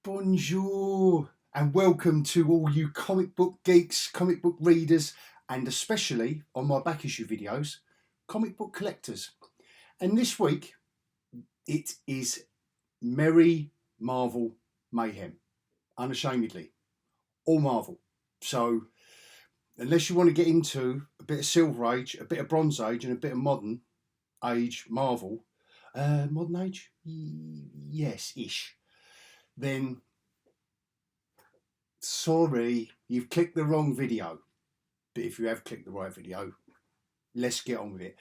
Bonjour and welcome to all you comic book geeks, comic book readers, and especially on my back issue videos, comic book collectors. And this week it is Merry Marvel Mayhem, unashamedly, all Marvel. So unless you want to get into a bit of Silver Age, a bit of Bronze Age, and a bit of Modern Age Marvel, Modern Age, yes-ish, then sorry, you've clicked the wrong video. But if you have clicked the right video, let's get on with it.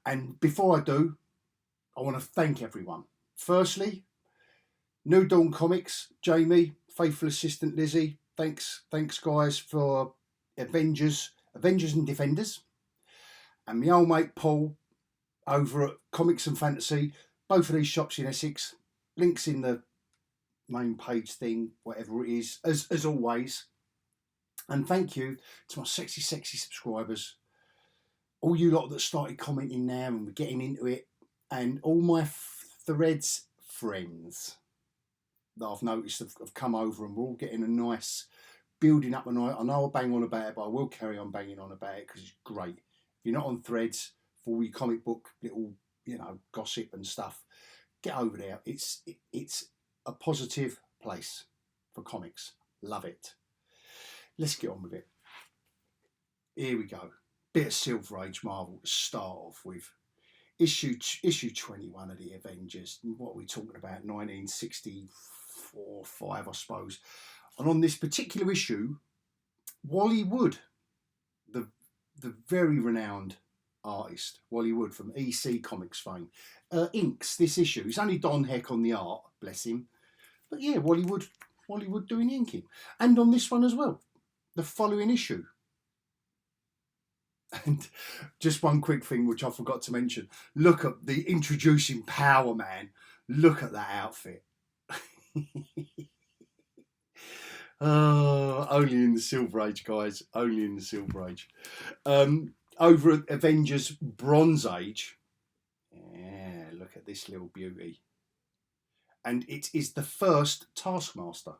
And before I do, I want to thank everyone. Firstly, New Dawn Comics, Jamie, faithful assistant Lizzie, thanks guys for Avengers and Defenders. And my old mate Paul over at Comics and Fantasy, both of these shops in Essex, links in the main page thing, whatever it is, as always. And thank you to my sexy subscribers, all you lot that started commenting now and we're getting into it, and all my Threads friends that I've noticed have come over, and we're all getting a nice building up. And I know I bang on about it, but I will carry on banging on about it because it's great. If you're not on Threads for all your comic book little, gossip and stuff, get over there. It's a positive place for comics. Love it. Let's get on with it. Here we go. Bit of Silver Age Marvel to start off with. Issue 21 of the Avengers. What are we talking about? 1964, 5, I suppose. And on this particular issue, Wally Wood, the very renowned artist, Wally Wood from EC Comics fame, inks this issue. It's only Don Heck on the art, bless him. But yeah, Wally Wood doing the inking. And on this one as well, the following issue. And just one quick thing which I forgot to mention. Look at the introducing Power Man. Look at that outfit. Only in the Silver Age, guys. Only in the Silver Age. Over at Avengers Bronze Age. Yeah, look at this little beauty. And it is the first Taskmaster.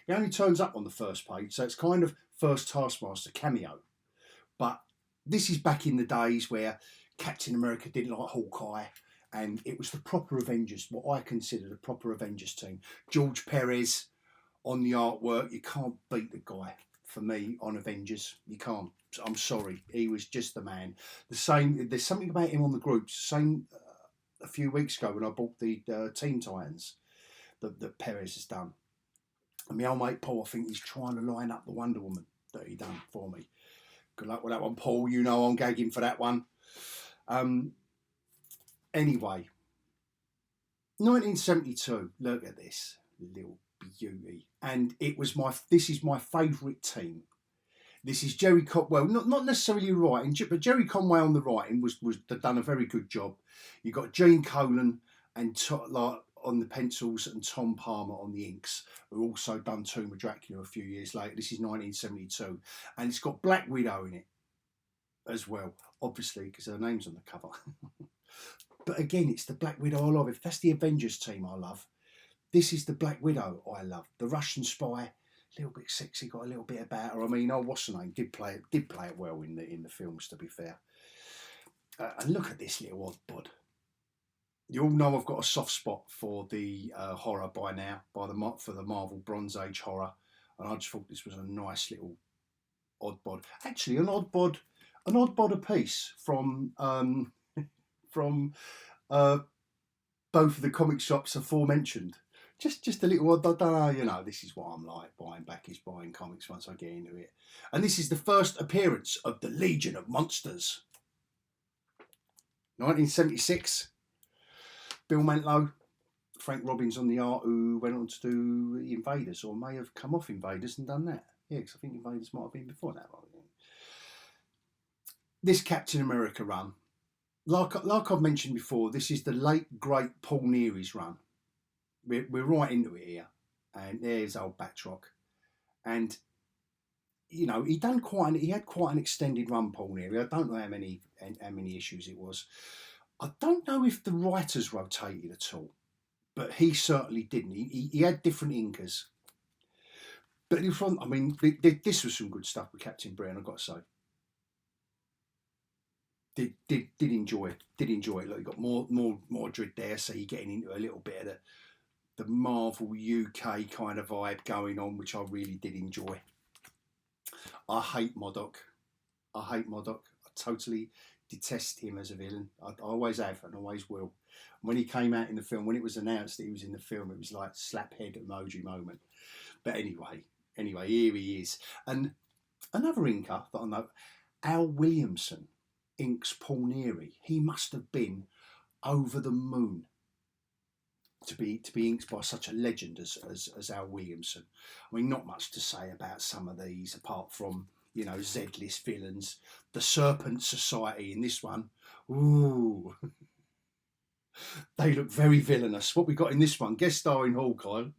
He only turns up on the first page, so it's kind of first Taskmaster cameo. But this is back in the days where Captain America didn't like Hawkeye, and it was the proper Avengers, what I consider the proper Avengers team. George Perez on the artwork. You can't beat the guy, for me, on Avengers. You can't. I'm sorry. He was just the man. The same. There's something about him on the groups. Same a few weeks ago when I bought the Teen Titans that Perez has done. And my old mate Paul, I think he's trying to line up the Wonder Woman that he done for me. Good luck with that one, Paul. You know I'm gagging for that one. Anyway, 1972. Look at this little beauty, and this is my favourite team. This is Jerry Conway, not necessarily writing, but Jerry Conway on the writing was done a very good job. You got Gene Colan and on the pencils, and Tom Palmer on the inks, who also done Tomb of Dracula a few years later. This is 1972, and it's got Black Widow in it as well, obviously because her name's on the cover. But again, it's the Black Widow I love. If that's the Avengers team I love, this is the Black Widow I love. The Russian spy, a little bit sexy, got a little bit about her. I mean, what's her name? Did play it well in the films, to be fair. And look at this little odd bod. You all know I've got a soft spot for the horror by now, for the Marvel Bronze Age horror, and I just thought this was a nice little odd bod. Actually, an odd bod a piece from both of the comic shops aforementioned. Just a little odd. I don't know, this is what I'm like. Buying comics once I get into it. And this is the first appearance of the Legion of Monsters. 1976. Bill Mantlo, Frank Robbins on the art, who went on to do Invaders, or may have come off Invaders and done that. Yeah, because I think Invaders might have been before that. This Captain America run, like I've mentioned before, this is the late great Paul Neary's run. We're right into it here, and there's old Batroc, and he had quite an extended run, Paul Neary. I don't know how many issues it was. I don't know if the writers rotated at all, but he certainly didn't. He had different inkers. But it was fun. I mean, this was some good stuff with Captain Britain, I've got to say. Did enjoy it. Did enjoy it. Look, you got more Mordred there, so you're getting into a little bit of the Marvel UK kind of vibe going on, which I really did enjoy. I hate Modok. I totally detest him as a villain. I always have and always will. When he came out in the film, when it was announced that he was in the film, it was like slap head emoji moment. But anyway, here he is. And another inker that I know, Al Williamson inks Paul Neary. He must have been over the moon to be inked by such a legend as Al Williamson. I mean, not much to say about some of these apart from, you know, Z-list villains. The Serpent Society in this one, ooh, they look very villainous. What we got in this one, guest starring Hawkeye,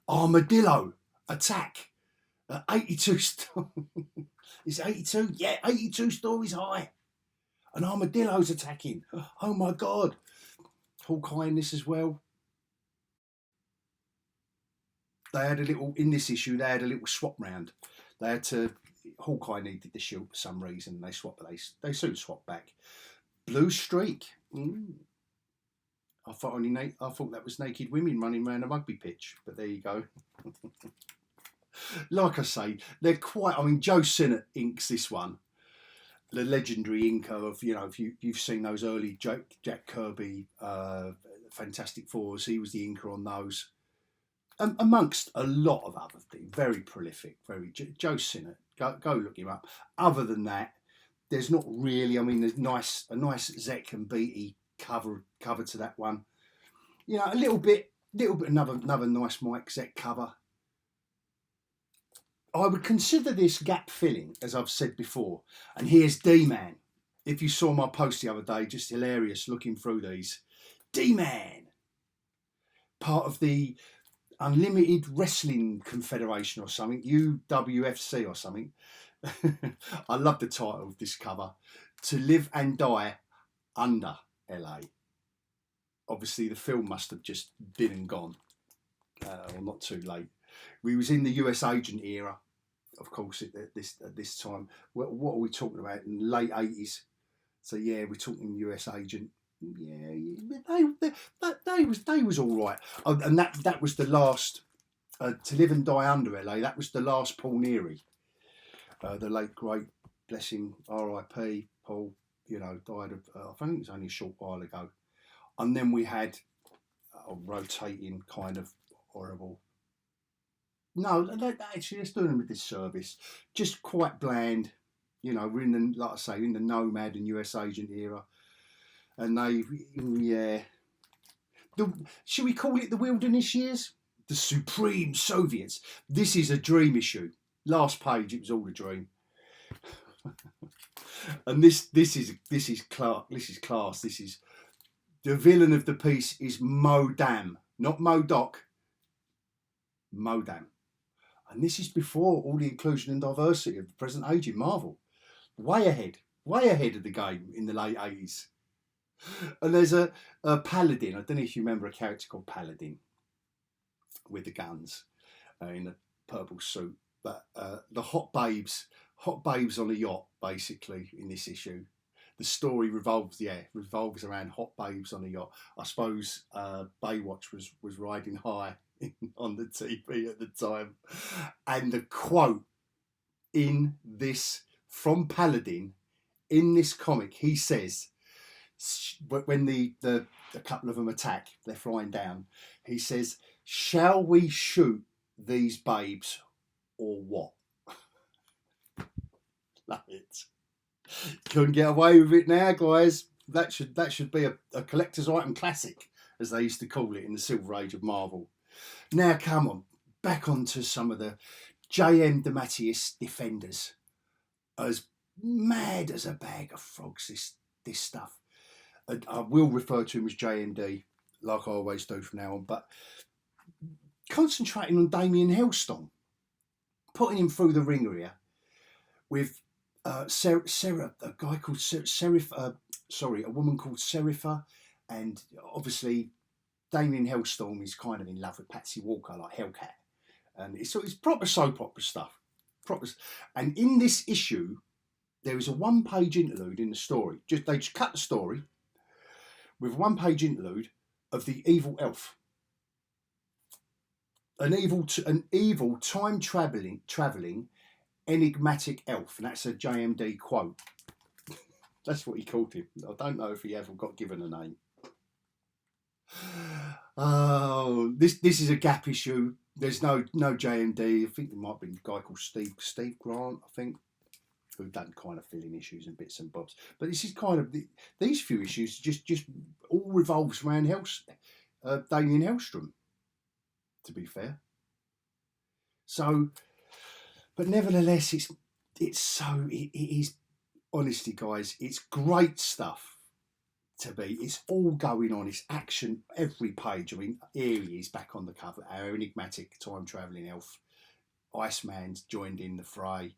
Armadillo Attack, 82 is it 82? Yeah, 82 stories high. An armadillo's attacking. Oh my God. Hawkeye in this as well. They had a little, in this issue, they had a little swap round. They had to, Hawkeye needed the shield for some reason. They swapped, they soon swapped back. Blue Streak. I thought that was naked women running around a rugby pitch, but there you go. Like I say, they're quite, I mean, Joe Sinnott inks this one. The legendary inker of, you know, if you've seen those early Jack Kirby Fantastic Fours, he was the inker on those. Amongst a lot of other things, very prolific, Joe Sinnott. Go look him up. Other than that, there's not really. I mean, there's a nice Zek and Beatty cover to that one. You know, a little bit another nice Mike Zek cover. I would consider this gap filling, as I've said before. And here's D-Man. If you saw my post the other day, just hilarious looking through these. D-Man, part of the Unlimited Wrestling Confederation or something, UWFC or something. I love the title of this cover. To Live and Die Under LA. Obviously the film must have just been and gone. Or not too late. We was in the US agent era, of course, at this time. What are we talking about? In the late 80s. So yeah, we're talking US agent. Yeah, they was all right. Oh, and that was the last. To Live and Die Under LA. That was the last Paul Neary, the late great, bless him, R.I.P. Paul. You know, died of. I think it was only a short while ago. And then we had a rotating kind of horrible. No, actually, let's do them with this service. Just quite bland. You know, we're in the, like I say, in the Nomad and US agent era. And they, yeah. Should we call it the Wilderness Years? The Supreme Soviets. This is a dream issue. Last page, it was all a dream. And this is class. This is the villain of the piece is Modam, not Modoc. Modam. And this is before all the inclusion and diversity of the present age in Marvel. Way ahead of the game in the late 80s. And there's a Paladin. I don't know if you remember a character called Paladin with the guns in a purple suit. But the hot babes on a yacht, basically, in this issue. The story revolves around hot babes on a yacht. I suppose Baywatch was riding high on the TV at the time. And the quote in this, from Paladin, in this comic, he says, when the couple of them attack, they're flying down, he says, "Shall we shoot these babes or what?" Love it. Couldn't get away with it now, guys. That should be a collector's item classic, as they used to call it in the Silver Age of Marvel. Now, come on, back onto some of the J.M. DeMatteis Defenders. As mad as a bag of frogs, this stuff. I will refer to him as JMD, like I always do from now on, but concentrating on Damien Hellstrom, putting him through the ringer here with Sarah, a guy called a woman called Serifa, and obviously Damien Hellstrom is kind of in love with Patsy Walker, like Hellcat, and it's proper soap opera stuff. And in this issue, there is a one-page interlude in the story. They just cut the story with a one-page interlude of the evil elf, an evil time traveling enigmatic elf, and that's a JMD quote. That's what he called him. I don't know if he ever got given a name. Oh, this is a gap issue. There's no JMD. I think there might be a guy called Steve Grant, I think, who done kind of filling issues and bits and bobs. But this is kind of these few issues just all revolves around Damien Hellstrom, to be fair. So, but nevertheless, it is honestly, guys, it's great stuff. It's all going on. It's action every page. I mean, here he is back on the cover. Our enigmatic time travelling elf, Iceman's joined in the fray.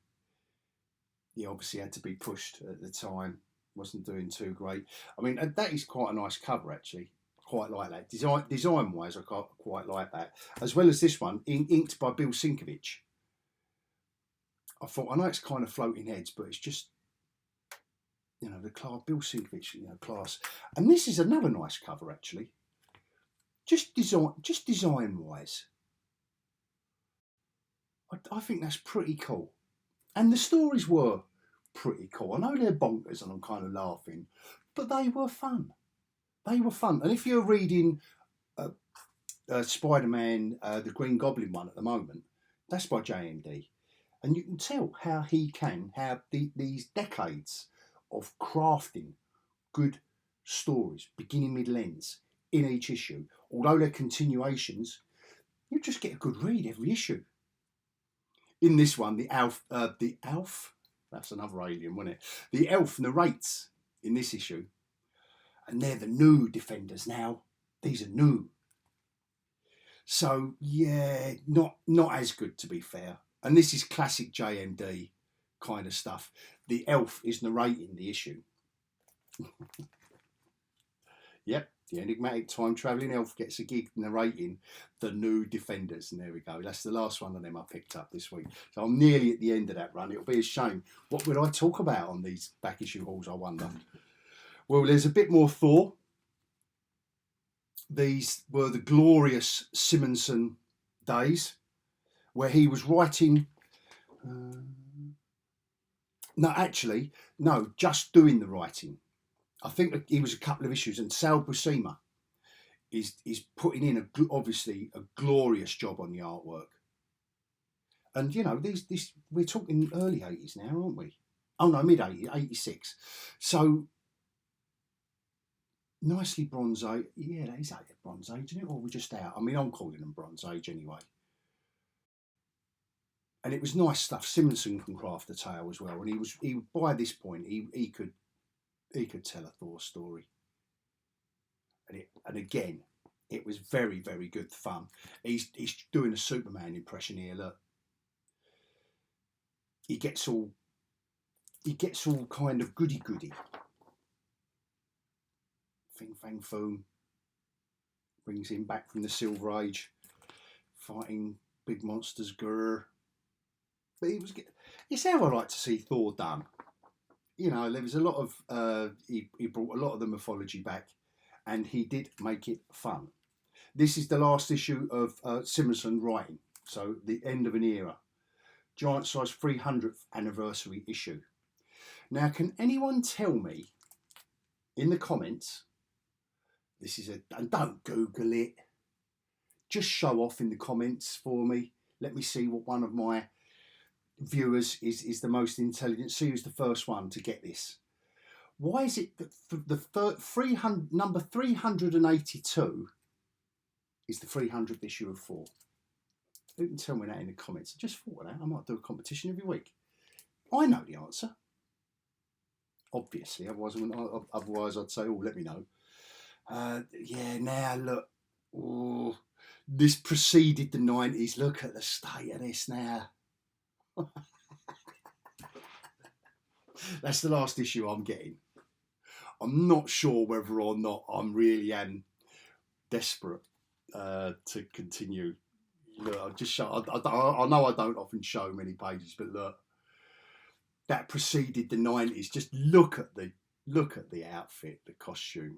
He obviously had to be pushed at the time. Wasn't doing too great. I mean, that is quite a nice cover actually. Quite like that. Design wise, I quite like that. As well as this one, inked by Bill Sienkiewicz. I thought, I know it's kind of floating heads, but it's just, you know, the class, Bill Sienkiewicz, you know, class. And this is another nice cover actually. Just design wise, I think that's pretty cool. And the stories were pretty cool. I know they're bonkers and I'm kind of laughing, but they were fun. They were fun. And if you're reading Spider-Man, the Green Goblin one at the moment, that's by JMD. And you can tell how he can have these decades of crafting good stories, beginning, middle, ends, in each issue. Although they're continuations, you just get a good read every issue. In this one, the elf, that's another alien, wasn't it? The elf narrates in this issue, and they're the new defenders now. These are new. So yeah, not as good, to be fair. And this is classic JMD kind of stuff. The elf is narrating the issue. Yep, the enigmatic time travelling elf gets a gig narrating the new defenders. And there we go. That's the last one of them I picked up this week. So I'm nearly at the end of that run. It'll be a shame. What would I talk about on these back issue hauls, I wonder? Well, there's a bit more Thor. These were the glorious Simonson days where he was writing... No, just doing the writing. I think he was a couple of issues, and Sal Buscema is putting in obviously a glorious job on the artwork. And you know, these we're talking early 80s now, aren't we? Oh no, mid 80s, 86. So nicely Bronze Age. Yeah, that is out of Bronze Age, isn't it? Or we're just out. I mean, I'm calling them Bronze Age anyway. And it was nice stuff. Simonson can craft a tale as well, and he by this point he could tell a Thor story. And again, it was very, very good fun. He's doing a Superman impression here. Look, he gets all kind of goody. Fing Fang Foom brings him back from the Silver Age, fighting big monsters. Grr. But it's how I like to see Thor done. You know, there was a lot of, he brought a lot of the mythology back, and he did make it fun. This is the last issue of Simonson writing, so the end of an era. Giant size 300th anniversary issue. Now, can anyone tell me in the comments, and don't Google it, just show off in the comments for me. Let me see what one of my viewers is the most intelligent. See who's the first one to get this. Why is it that number 382 is the 300th issue of Thor? Who can tell me that in the comments? I just thought of that. I might do a competition every week. I know the answer. Obviously, otherwise I'd say, oh, let me know. Yeah, now look. Oh, this preceded the 90s. Look at the state of this now. That's the last issue I'm getting. I'm not sure whether or not I'm really desperate to continue. Look, I'll just show. I know I don't often show many pages, but look, that preceded the 90s. Just look at the outfit, the costume.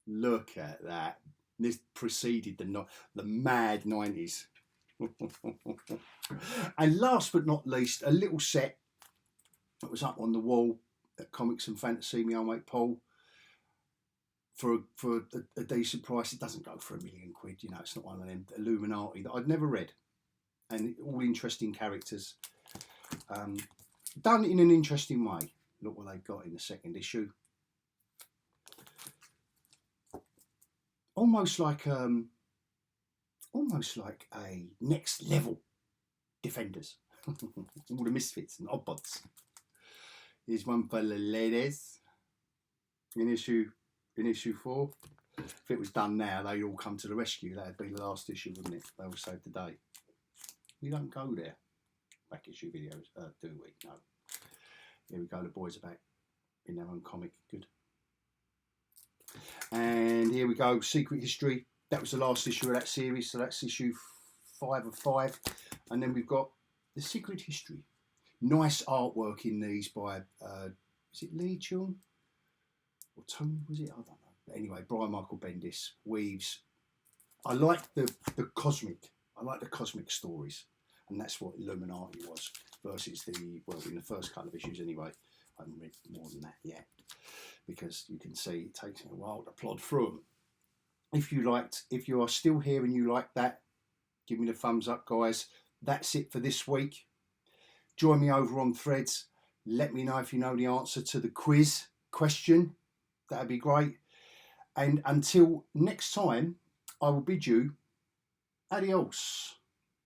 Look at that. This preceded the mad 90s. And last but not least, a little set that was up on the wall at Comics and Fantasy, my old mate Paul, for a decent price. It doesn't go for £1 million, you know. It's not one of them Illuminati that I'd never read, and all interesting characters, done in an interesting way. Look what they got in the second issue. Almost like a next level Defenders. All the misfits and oddbods. Here's one for the ladies in issue 4. If it was done now, they'd all come to the rescue. That'd be the last issue, wouldn't it? They will save the day. We don't go there. Back issue videos, do we? No. Here we go. The boys are back in their own comic. Good. And here we go. Secret History. That was the last issue of that series. So that's issue 5 of 5. And then we've got the Secret History. Nice artwork in these by, is it Lee Chung? Or Tony, was it? I don't know. But anyway, Brian Michael Bendis weaves. I like the cosmic. I like the cosmic stories. And that's what Illuminati was versus in the first couple of issues anyway. I haven't read more than that yet, because you can see it takes me a while to plod through them. If you are still here and you like that, give me the thumbs up, guys. That's it for this week. Join me over on Threads. Let me know if you know the answer to the quiz question. That'd be great. And until next time, I will bid you adios.